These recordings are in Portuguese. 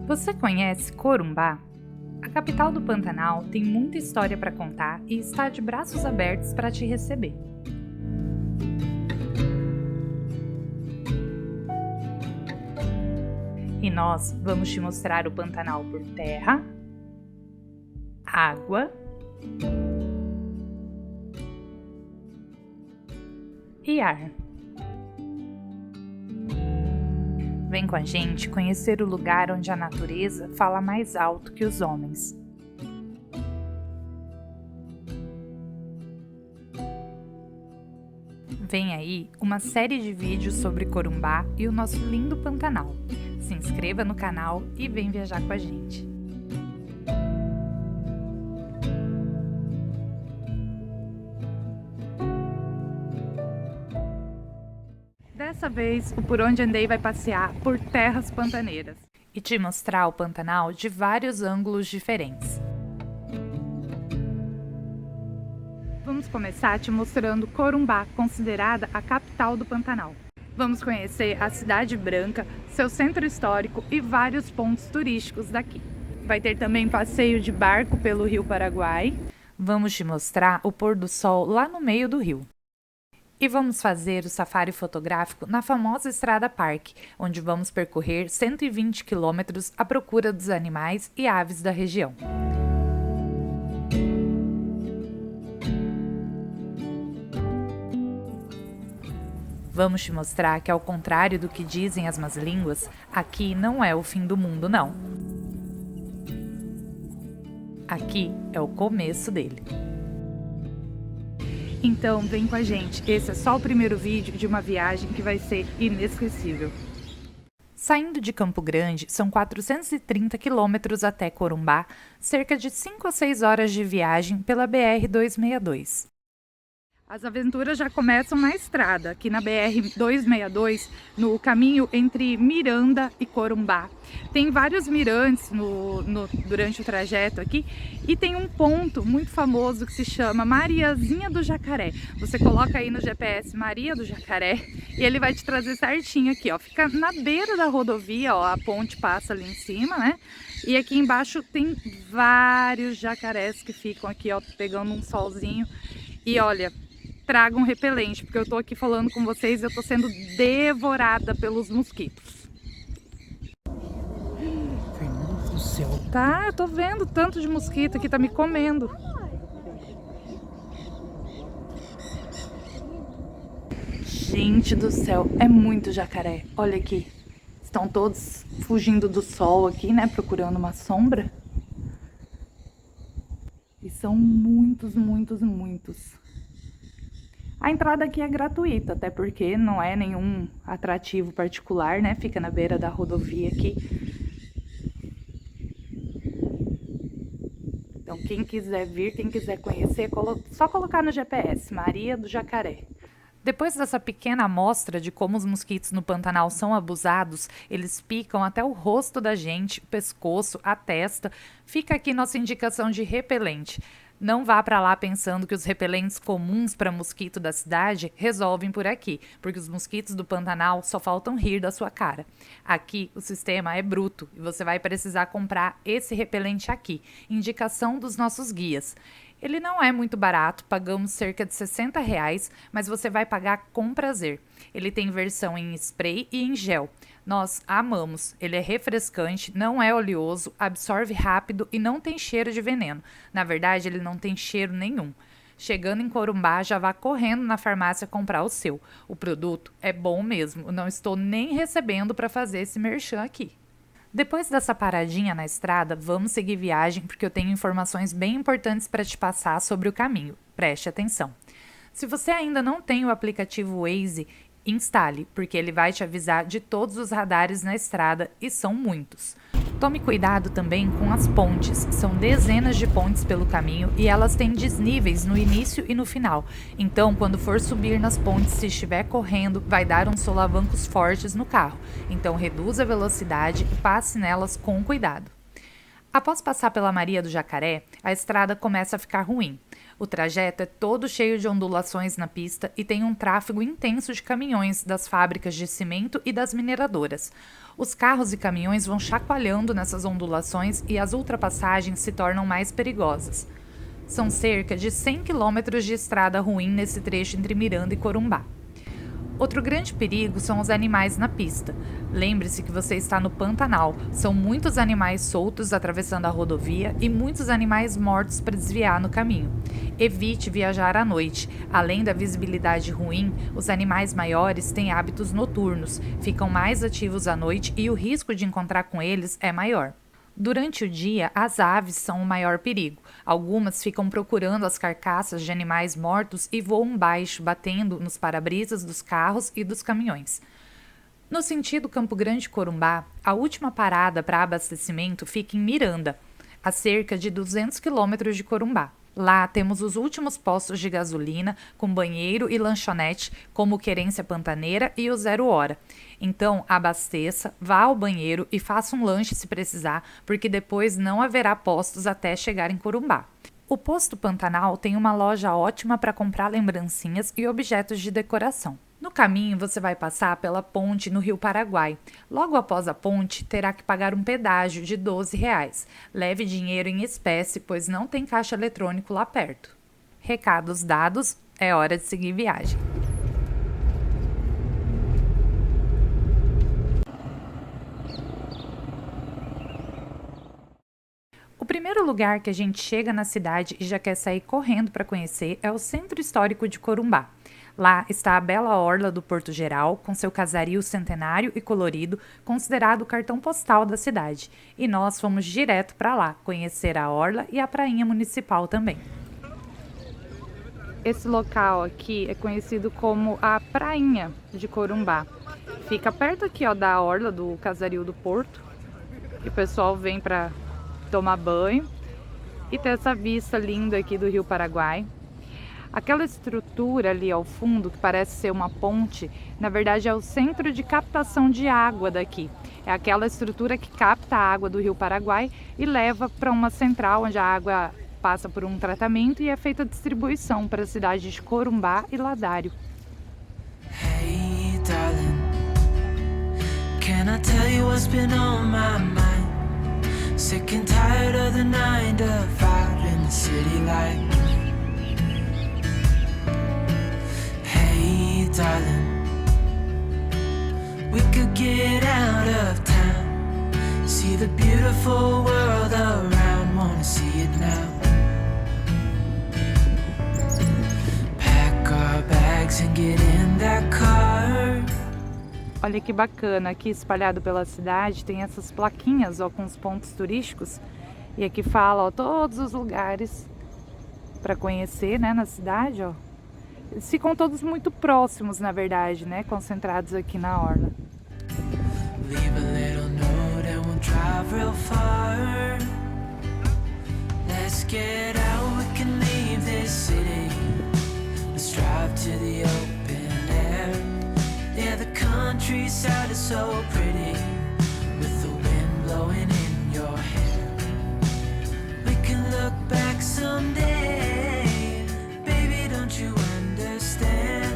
Você conhece Corumbá? A capital do Pantanal tem muita história para contar e está de braços abertos para te receber. E nós vamos te mostrar o Pantanal por terra, água e ar. Vem com a gente conhecer o lugar onde a natureza fala mais alto que os homens. Vem aí uma série de vídeos sobre Corumbá e o nosso lindo Pantanal. Se inscreva no canal e vem viajar com a gente. Dessa vez, o Por Onde Andei vai passear por terras pantaneiras e te mostrar o Pantanal de vários ângulos diferentes. Vamos começar te mostrando Corumbá, considerada a capital do Pantanal. Vamos conhecer a Cidade Branca, seu centro histórico e vários pontos turísticos daqui. Vai ter também passeio de barco pelo Rio Paraguai. Vamos te mostrar o pôr do sol lá no meio do rio. E vamos fazer o safari fotográfico na famosa Estrada Parque, onde vamos percorrer 120 quilômetros à procura dos animais e aves da região. Vamos te mostrar que, ao contrário do que dizem as más línguas, aqui não é o fim do mundo, não. Aqui é o começo dele. Então vem com a gente, esse é só o primeiro vídeo de uma viagem que vai ser inesquecível. Saindo de Campo Grande, são 430 quilômetros até Corumbá, cerca de 5 a 6 horas de viagem pela BR-262. As aventuras já começam na estrada, aqui na BR-262, no caminho entre Miranda e Corumbá. Tem vários mirantes durante o trajeto aqui e tem um ponto muito famoso que se chama Mariazinha do Jacaré. Você coloca aí no GPS Maria do Jacaré e ele vai te trazer certinho aqui, ó. Fica na beira da rodovia, ó, a ponte passa ali em cima, né? E aqui embaixo tem vários jacarés que ficam aqui, ó, pegando um solzinho. E olha, tragam repelente, porque eu tô aqui falando com vocês e eu tô sendo devorada pelos mosquitos. Fernando do céu. Tá, eu tô vendo tanto de mosquito aqui, tá me comendo. Gente do céu, é muito jacaré. Olha aqui, estão todos fugindo do sol aqui, né, procurando uma sombra. E são muitos, muitos, muitos. A entrada aqui é gratuita, até porque não é nenhum atrativo particular, né? Fica na beira da rodovia aqui. Então, quem quiser vir, quem quiser conhecer, só colocar no GPS, Maria do Jacaré. Depois dessa pequena amostra de como os mosquitos no Pantanal são abusados, eles picam até o rosto da gente, o pescoço, a testa. Fica aqui nossa indicação de repelente. Não vá para lá pensando que os repelentes comuns para mosquito da cidade resolvem por aqui, porque os mosquitos do Pantanal só faltam rir da sua cara. Aqui o sistema é bruto e você vai precisar comprar esse repelente aqui, indicação dos nossos guias. Ele não é muito barato, pagamos cerca de R$60, mas você vai pagar com prazer. Ele tem versão em spray e em gel. Nós amamos, ele é refrescante, não é oleoso, absorve rápido e não tem cheiro de veneno. Na verdade, ele não tem cheiro nenhum. Chegando em Corumbá, já vá correndo na farmácia comprar o seu. O produto é bom mesmo, não estou nem recebendo para fazer esse merchan aqui. Depois dessa paradinha na estrada, vamos seguir viagem porque eu tenho informações bem importantes para te passar sobre o caminho. Preste atenção. Se você ainda não tem o aplicativo Waze, instale, porque ele vai te avisar de todos os radares na estrada e são muitos. Tome cuidado também com as pontes, são dezenas de pontes pelo caminho e elas têm desníveis no início e no final. Então, quando for subir nas pontes, se estiver correndo, vai dar uns solavancos fortes no carro. Então, reduza a velocidade e passe nelas com cuidado. Após passar pela Maria do Jacaré, a estrada começa a ficar ruim. O trajeto é todo cheio de ondulações na pista e tem um tráfego intenso de caminhões das fábricas de cimento e das mineradoras. Os carros e caminhões vão chacoalhando nessas ondulações e as ultrapassagens se tornam mais perigosas. São cerca de 100 quilômetros de estrada ruim nesse trecho entre Miranda e Corumbá. Outro grande perigo são os animais na pista. Lembre-se que você está no Pantanal. São muitos animais soltos atravessando a rodovia e muitos animais mortos para desviar no caminho. Evite viajar à noite. Além da visibilidade ruim, os animais maiores têm hábitos noturnos, ficam mais ativos à noite e o risco de encontrar com eles é maior. Durante o dia, as aves são o maior perigo. Algumas ficam procurando as carcaças de animais mortos e voam baixo, batendo nos para-brisas dos carros e dos caminhões. No sentido Campo Grande-Corumbá, a última parada para abastecimento fica em Miranda, a cerca de 200 quilômetros de Corumbá. Lá temos os últimos postos de gasolina com banheiro e lanchonete, como o Querência Pantaneira e o Zero Hora. Então, abasteça, vá ao banheiro e faça um lanche se precisar, porque depois não haverá postos até chegar em Corumbá. O posto Pantanal tem uma loja ótima para comprar lembrancinhas e objetos de decoração. No caminho, você vai passar pela ponte no Rio Paraguai. Logo após a ponte, terá que pagar um pedágio de R$12. Leve dinheiro em espécie, pois não tem caixa eletrônico lá perto. Recados dados, é hora de seguir viagem. O primeiro lugar que a gente chega na cidade e já quer sair correndo para conhecer é o Centro Histórico de Corumbá. Lá está a bela orla do Porto Geral, com seu casario centenário e colorido, considerado o cartão postal da cidade. E nós fomos direto para lá, conhecer a orla e a prainha municipal também. Esse local aqui é conhecido como a Prainha de Corumbá. Fica perto aqui, ó, da orla do casario do Porto. E o pessoal vem para tomar banho e ter essa vista linda aqui do Rio Paraguai. Aquela estrutura ali ao fundo, que parece ser uma ponte, na verdade é o centro de captação de água daqui. É aquela estrutura que capta a água do Rio Paraguai e leva para uma central onde a água passa por um tratamento e é feita a distribuição para as cidades de Corumbá e Ladário. Hey, darling, can I tell you what's been on my mind? Sick and tired of the 9 to 5 in the city life. Hey, darling, we could get out of town, see the beautiful world around, wanna see it now. Pack our bags and get in that car. Olha que bacana, aqui espalhado pela cidade tem essas plaquinhas, ó, com os pontos turísticos. E aqui fala, ó, todos os lugares para conhecer, né, na cidade, ó. Eles ficam todos muito próximos, na verdade, né, concentrados aqui na orla. Leave a little note and we'll drive real far. Let's get out, we can leave this city. Let's drive to the open air. Yeah, the countryside is so pretty, with the wind blowing in your hair. We can look back someday, baby, don't you understand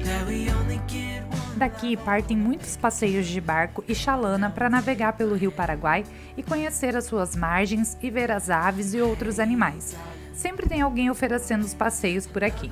that we only get one. Daqui partem muitos passeios de barco e chalana para navegar pelo Rio Paraguai e conhecer as suas margens e ver as aves e outros animais. Sempre tem alguém oferecendo os passeios por aqui.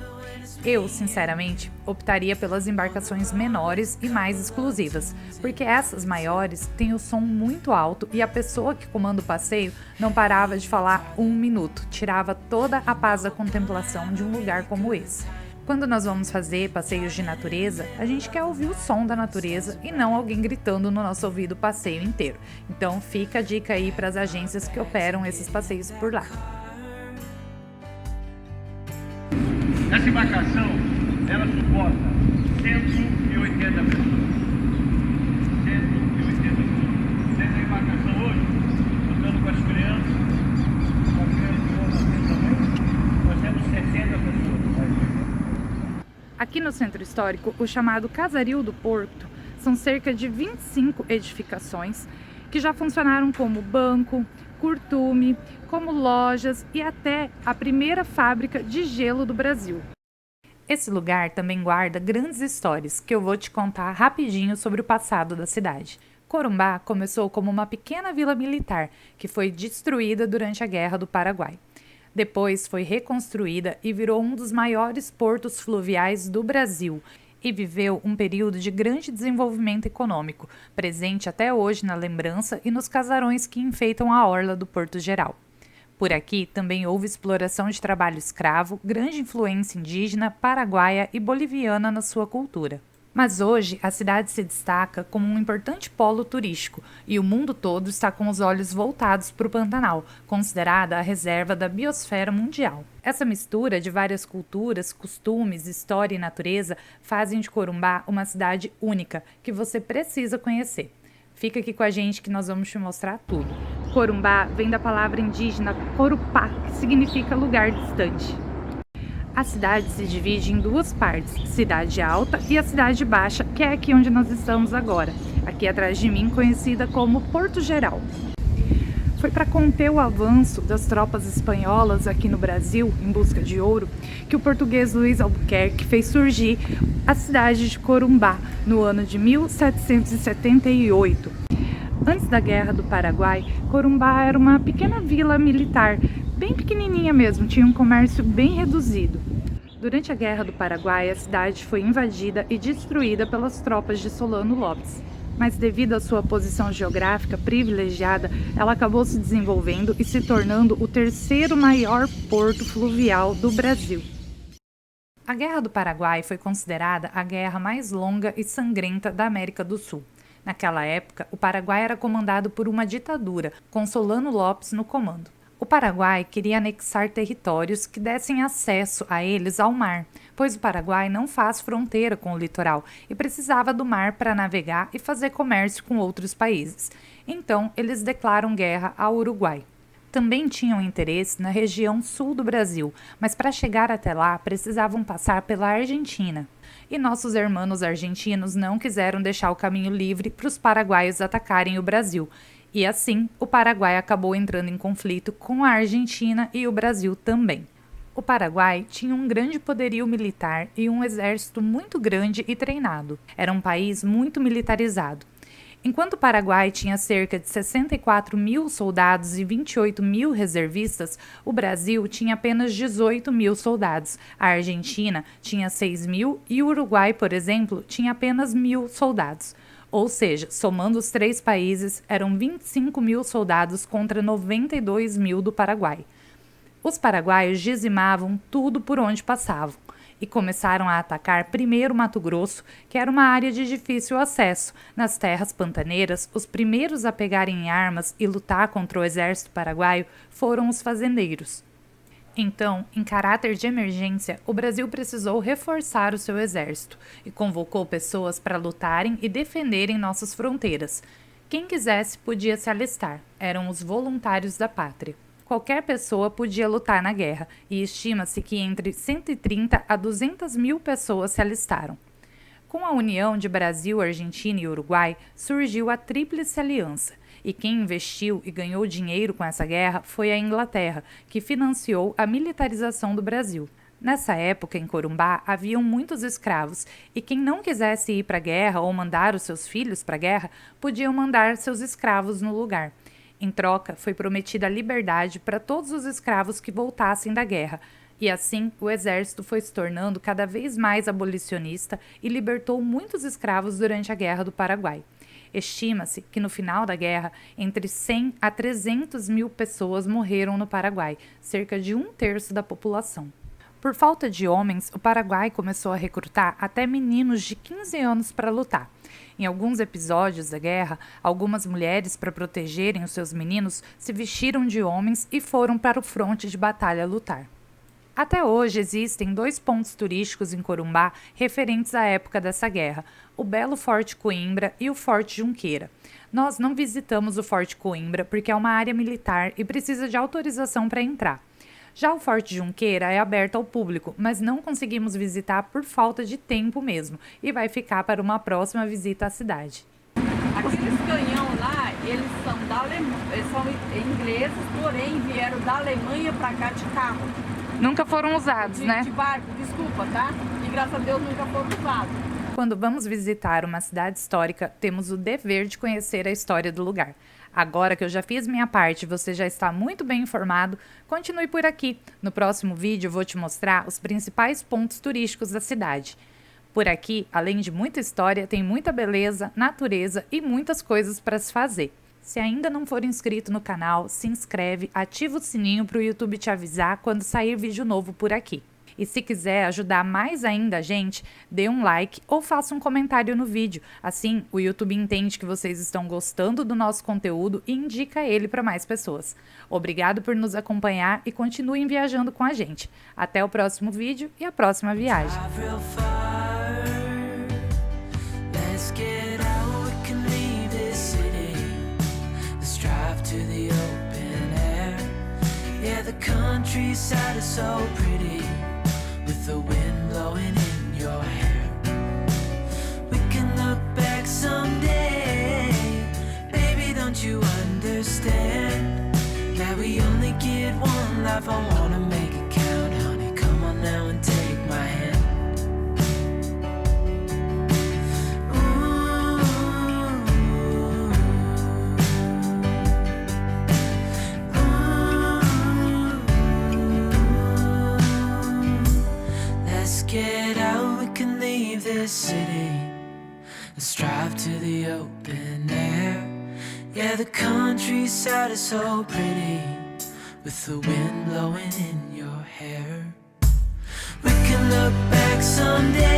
Eu, sinceramente, optaria pelas embarcações menores e mais exclusivas, porque essas maiores têm o som muito alto e a pessoa que comanda o passeio não parava de falar 1 minuto, tirava toda a paz da contemplação de um lugar como esse. Quando nós vamos fazer passeios de natureza, a gente quer ouvir o som da natureza e não alguém gritando no nosso ouvido o passeio inteiro. Então fica a dica aí para as agências que operam esses passeios por lá. Essa embarcação, ela suporta 180 pessoas. 180 pessoas. Essa embarcação hoje, contando com as crianças, com as crianças que vão nascer também, nós temos 60 pessoas. Aqui no Centro Histórico, o chamado Casario do Porto, são cerca de 25 edificações que já funcionaram como banco, curtume, como lojas e até a primeira fábrica de gelo do Brasil. Esse lugar também guarda grandes histórias que eu vou te contar rapidinho sobre o passado da cidade. Corumbá começou como uma pequena vila militar que foi destruída durante a Guerra do Paraguai. Depois foi reconstruída e virou um dos maiores portos fluviais do Brasil e viveu um período de grande desenvolvimento econômico, presente até hoje na lembrança e nos casarões que enfeitam a orla do Porto Geral. Por aqui também houve exploração de trabalho escravo, grande influência indígena, paraguaia e boliviana na sua cultura. Mas hoje a cidade se destaca como um importante polo turístico e o mundo todo está com os olhos voltados para o Pantanal, considerada a reserva da biosfera mundial. Essa mistura de várias culturas, costumes, história e natureza fazem de Corumbá uma cidade única que você precisa conhecer. Fica aqui com a gente que nós vamos te mostrar tudo. Corumbá vem da palavra indígena Corupá, que significa lugar distante. A cidade se divide em duas partes, Cidade Alta e a Cidade Baixa, que é aqui onde nós estamos agora, aqui atrás de mim, conhecida como Porto Geral. Foi para conter o avanço das tropas espanholas aqui no Brasil, em busca de ouro, que o português Luiz Albuquerque fez surgir a cidade de Corumbá no ano de 1778. Antes da Guerra do Paraguai, Corumbá era uma pequena vila militar, bem pequenininha mesmo, tinha um comércio bem reduzido. Durante a Guerra do Paraguai, a cidade foi invadida e destruída pelas tropas de Solano Lopes. Mas devido à sua posição geográfica privilegiada, ela acabou se desenvolvendo e se tornando o terceiro maior porto fluvial do Brasil. A Guerra do Paraguai foi considerada a guerra mais longa e sangrenta da América do Sul. Naquela época, o Paraguai era comandado por uma ditadura, com Solano Lopes no comando. O Paraguai queria anexar territórios que dessem acesso a eles ao mar, pois o Paraguai não faz fronteira com o litoral e precisava do mar para navegar e fazer comércio com outros países. Então, eles declaram guerra ao Uruguai. Também tinham interesse na região sul do Brasil, mas para chegar até lá precisavam passar pela Argentina. E nossos irmãos argentinos não quiseram deixar o caminho livre para os paraguaios atacarem o Brasil. E assim, o Paraguai acabou entrando em conflito com a Argentina e o Brasil também. O Paraguai tinha um grande poderio militar e um exército muito grande e treinado. Era um país muito militarizado. Enquanto o Paraguai tinha cerca de 64 mil soldados e 28 mil reservistas, o Brasil tinha apenas 18 mil soldados, a Argentina tinha 6 mil e o Uruguai, por exemplo, tinha apenas 1.000 soldados. Ou seja, somando os três países, eram 25 mil soldados contra 92 mil do Paraguai. Os paraguaios dizimavam tudo por onde passavam e começaram a atacar primeiro Mato Grosso, que era uma área de difícil acesso. Nas terras pantaneiras, os primeiros a pegarem armas e lutar contra o exército paraguaio foram os fazendeiros. Então, em caráter de emergência, o Brasil precisou reforçar o seu exército e convocou pessoas para lutarem e defenderem nossas fronteiras. Quem quisesse podia se alistar, eram os voluntários da pátria. Qualquer pessoa podia lutar na guerra e estima-se que entre 130 a 200 mil pessoas se alistaram. Com a união de Brasil, Argentina e Uruguai, surgiu a Tríplice Aliança. E quem investiu e ganhou dinheiro com essa guerra foi a Inglaterra, que financiou a militarização do Brasil. Nessa época, em Corumbá, haviam muitos escravos, e quem não quisesse ir para a guerra ou mandar os seus filhos para a guerra, podiam mandar seus escravos no lugar. Em troca, foi prometida a liberdade para todos os escravos que voltassem da guerra, e assim o exército foi se tornando cada vez mais abolicionista e libertou muitos escravos durante a Guerra do Paraguai. Estima-se que no final da guerra, entre 100 a 300 mil pessoas morreram no Paraguai, cerca de 1/3 da população. Por falta de homens, o Paraguai começou a recrutar até meninos de 15 anos para lutar. Em alguns episódios da guerra, algumas mulheres, para protegerem os seus meninos, se vestiram de homens e foram para o fronte de batalha lutar. Até hoje existem 2 pontos turísticos em Corumbá referentes à época dessa guerra, o Belo Forte Coimbra e o Forte Junqueira. Nós não visitamos o Forte Coimbra porque é uma área militar e precisa de autorização para entrar. Já o Forte Junqueira é aberto ao público, mas não conseguimos visitar por falta de tempo mesmo, e vai ficar para uma próxima visita à cidade. Aqueles canhão lá Eles são da Alemanha, eles são ingleses, porém vieram da Alemanha pra cá de carro. Nunca foram usados, né? De barco, desculpa, tá? E graças a Deus nunca foram usados. Quando vamos visitar uma cidade histórica, temos o dever de conhecer a história do lugar. Agora que eu já fiz minha parte e você já está muito bem informado, continue por aqui. No próximo vídeo eu vou te mostrar os principais pontos turísticos da cidade. Por aqui, além de muita história, tem muita beleza, natureza e muitas coisas para se fazer. Se ainda não for inscrito no canal, se inscreve, ativa o sininho para o YouTube te avisar quando sair vídeo novo por aqui. E se quiser ajudar mais ainda a gente, dê um like ou faça um comentário no vídeo. Assim, o YouTube entende que vocês estão gostando do nosso conteúdo e indica ele para mais pessoas. Obrigado por nos acompanhar e continuem viajando com a gente. Até o próximo vídeo e a próxima viagem. Drive real far. Let's get out, we can leave this city. Let's drive to the open air. Yeah, the countryside is so pretty, with the wind blowing in your hair. We can look back someday. Baby, don't you understand that we only get one life? I wanna make it count, honey. Come on now and take my hand. Get out, we can leave this city. Let's drive to the open air. Yeah, the countryside is so pretty, with the wind blowing in your hair. We can look back someday.